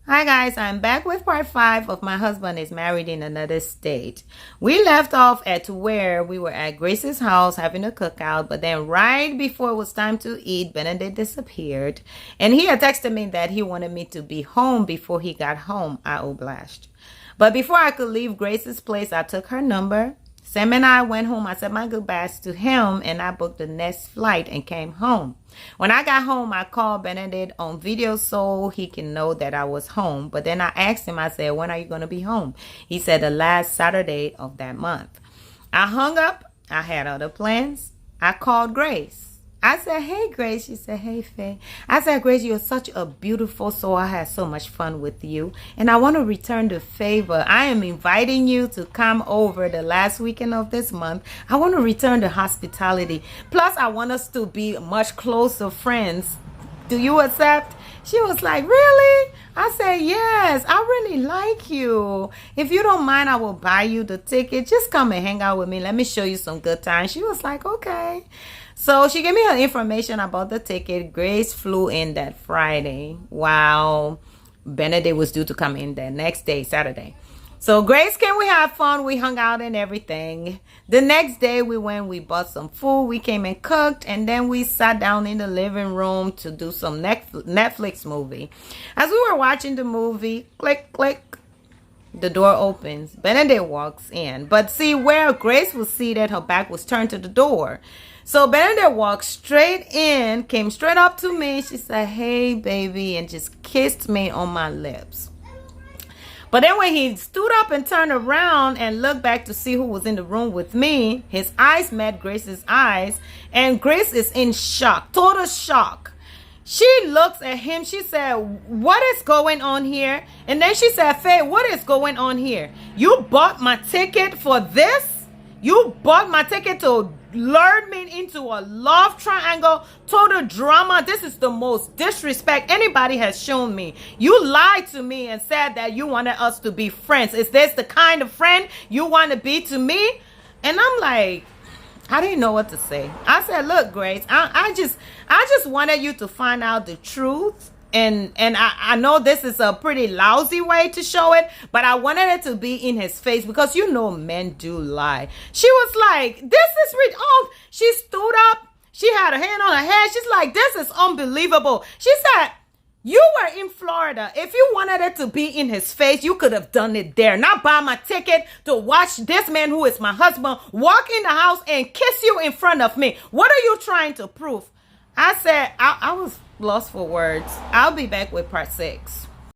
Hi guys, I'm back with part 5 of My Husband is Married in Another State. We left off at where we were at Grace's house having a cookout, but then right before it was time to eat, Benedict disappeared. And he had texted me that he wanted me to be home before he got home. I obliged. But before I could leave Grace's place, I took her number. Sam and I went home. I said my goodbyes to him and I booked the next flight and came home. When I got home, I called Benedict on video so he can know that I was home. But then I asked him, I said, when are you going to be home? He said the last Saturday of that month. I hung up. I had other plans. I called Grace. I said, hey, Grace. She said, hey, Faye. I said, Grace, you're such a beautiful soul. I had so much fun with you. And I want to return the favor. I am inviting you to come over the last weekend of this month. I want to return the hospitality. Plus, I want us to be much closer friends. Do you accept? She was like, really? I said, yes, I really like you. If you don't mind, I will buy you the ticket. Just come and hang out with me. Let me show you some good times. She was like, okay. So she gave me her information about the ticket. Grace flew in that Friday while Benedict was due to come in the next day, Saturday. So Grace came, we had fun, we hung out and everything. The next day we bought some food, we came and cooked, and then we sat down in the living room to do some Netflix movie. As we were watching the movie, click, click, the door opens. Benedict walks in. But see, where Grace was seated, her back was turned to the door. So Benedict walked straight in, came straight up to me. She said, hey, baby, and just kissed me on my lips. But then when he stood up and turned around and looked back to see who was in the room with me, his eyes met Grace's eyes, and Grace is in shock, total shock. She looks at him. She said, what is going on here? And then she said, Faye, what is going on here? You bought my ticket for this? You bought my ticket to lure me into a love triangle, total drama. This is the most disrespect anybody has shown me. You lied to me and said that you wanted us to be friends. Is this the kind of friend you want to be to me? And I'm like, I didn't know what to say. I said, look, Grace, I just wanted you to find out the truth. And I know this is a pretty lousy way to show it, but I wanted it to be in his face because you know men do lie. She was like, this is oh, she stood up. She had her hand on her head. She's like, this is unbelievable. She said, you were in Florida. If you wanted it to be in his face, you could have done it there. Not buy my ticket to watch this man who is my husband walk in the house and kiss you in front of me. What are you trying to prove? I said, I was lost for words. I'll be back with part 6.